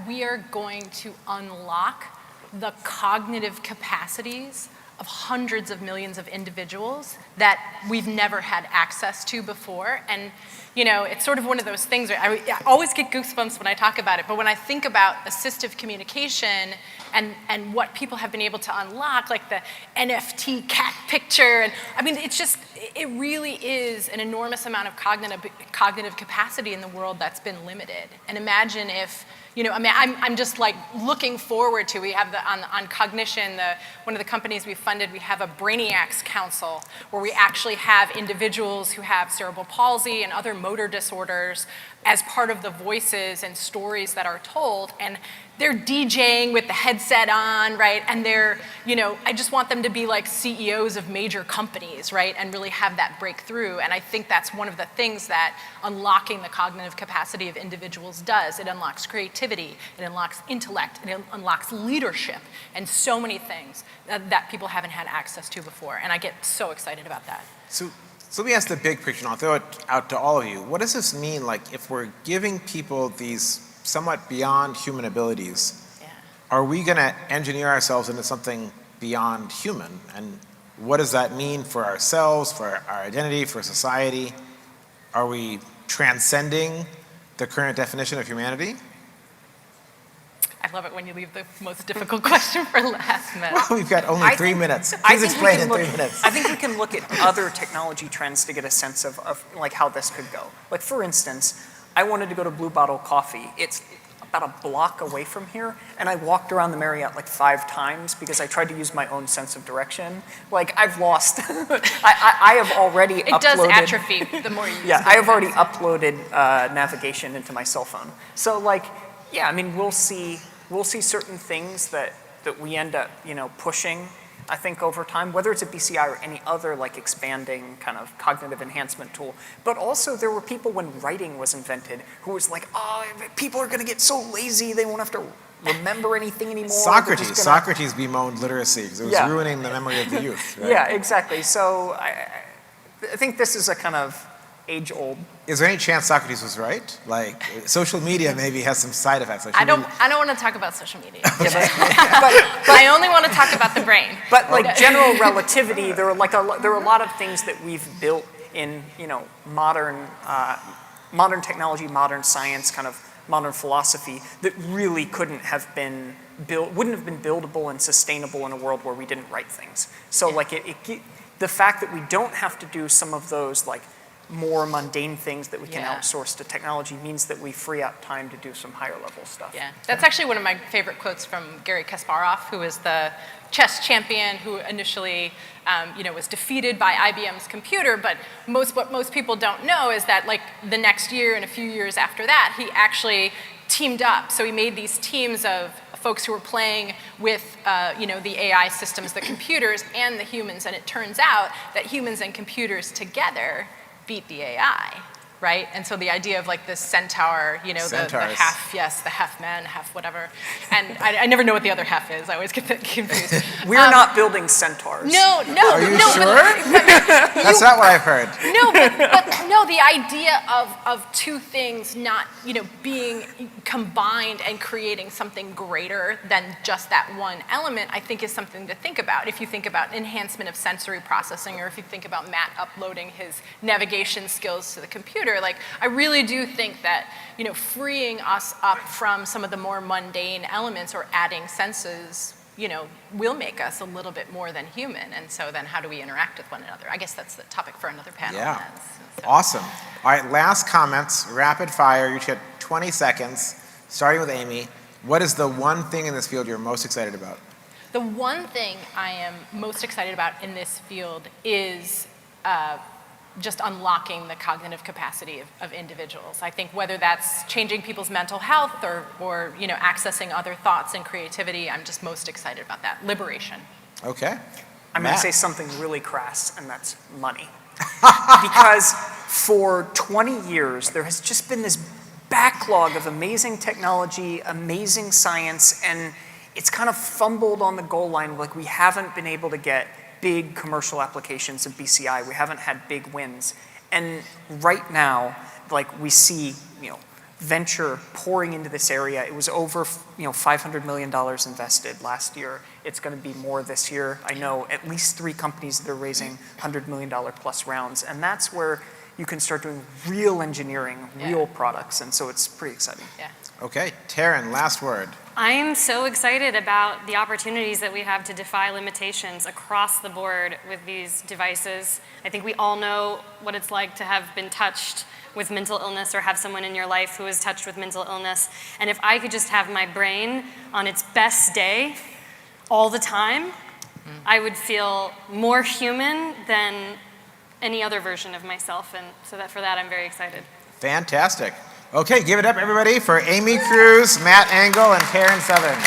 we are going to unlock the cognitive capacities of hundreds of millions of individuals that we've never had access to before. And it's sort of one of those things where I always get goosebumps when I talk about it, but when I think about assistive communication and what people have been able to unlock, like the NFT cat picture, and I mean, it really is an enormous amount of cognitive capacity in the world that's been limited. And imagine if, I'm just like looking forward to, we have on cognition, one of the companies we funded, we have a Brainiacs Council where we actually have individuals who have cerebral palsy and other motor disorders as part of the voices and stories that are told. And they're DJing with the headset on, right? And they're, I just want them to be like CEOs of major companies, right? And really have that breakthrough. And I think that's one of the things that unlocking the cognitive capacity of individuals does. It unlocks creativity, it unlocks intellect, it unlocks leadership, and so many things that people haven't had access to before. And I get so excited about that. So let me ask the big picture, and I'll throw it out to all of you. What does this mean, like, if we're giving people these somewhat beyond human abilities, are we going to engineer ourselves into something beyond human? And what does that mean for ourselves, for our identity, for society? Are we transcending the current definition of humanity? I love it when you leave the most difficult question for last, Matt. Well, we've got only 3 minutes. Please explain in 3 minutes. I think we can look at other technology trends to get a sense of like how this could go. Like, for instance, I wanted to go to Blue Bottle Coffee. It's about a block away from here, and I walked around the Marriott like 5 times because I tried to use my own sense of direction. Like, I've lost. I have already uploaded. It does atrophy the more you use it. Yeah, I have already uploaded navigation into my cell phone. So, like, yeah, I mean, we'll see certain things that we end up, pushing, I think, over time, whether it's a BCI or any other like expanding kind of cognitive enhancement tool. But also there were people when writing was invented who was like, oh, people are going to get so lazy they won't have to remember anything anymore. Socrates bemoaned literacy because it was ruining the memory of the youth. Right? Yeah, exactly. So I think this is a kind of age-old. Is there any chance Socrates was right? Like, social media maybe has some side effects. Like, I don't want to talk about social media. Okay. But I only want to talk about the brain. But like general relativity, there are a lot of things that we've built in modern technology, modern science, kind of modern philosophy that really wouldn't have been buildable and sustainable in a world where we didn't write things. So like the fact that we don't have to do some of those like more mundane things that we can outsource to technology means that we free up time to do some higher level stuff. Yeah, that's actually one of my favorite quotes from Garry Kasparov, who is the chess champion who initially was defeated by IBM's computer, but what most people don't know is that like the next year and a few years after that, he actually teamed up. So he made these teams of folks who were playing with the AI systems, the computers and the humans, and it turns out that humans and computers together beat the AI, right? And so the idea of like this centaur, the half man, half whatever. And I never know what the other half is. I always get that confused. We're not building centaurs. No. Are you sure? That's not what I've heard. No, but no, the idea of two things not, being combined and creating something greater than just that one element, I think is something to think about. If you think about enhancement of sensory processing, or if you think about Matt uploading his navigation skills to the computer, like I really do think that, freeing us up from some of the more mundane elements or adding senses, will make us a little bit more than human. And so then how do we interact with one another? I guess that's the topic for another panel. Yeah. So. Awesome. All right, last comments, rapid fire. You each get 20 seconds, starting with Amy. What is the one thing in this field you're most excited about? The one thing I am most excited about in this field is just unlocking the cognitive capacity of individuals. I think whether that's changing people's mental health or accessing other thoughts and creativity, I'm just most excited about that. Liberation. Okay. I'm going to say something really crass, and that's money. Because for 20 years, there has just been this backlog of amazing technology, amazing science, and it's kind of fumbled on the goal line. Like, we haven't been able to get big commercial applications of BCI. We haven't had big wins. And right now, like, we see, venture pouring into this area. It was over, $500 million invested last year. It's going to be more this year. I know at least 3 companies that are raising $100 million plus rounds, and that's where you can start doing real engineering, real products, and so it's pretty exciting. Yeah. Okay, Taryn, last word. I am so excited about the opportunities that we have to defy limitations across the board with these devices. I think we all know what it's like to have been touched with mental illness or have someone in your life who is touched with mental illness. And if I could just have my brain on its best day all the time, I would feel more human than any other version of myself. And so for that, I'm very excited. Fantastic. Okay, give it up, everybody, for Amy Cruz, Matt Engel, and Taryn Southern.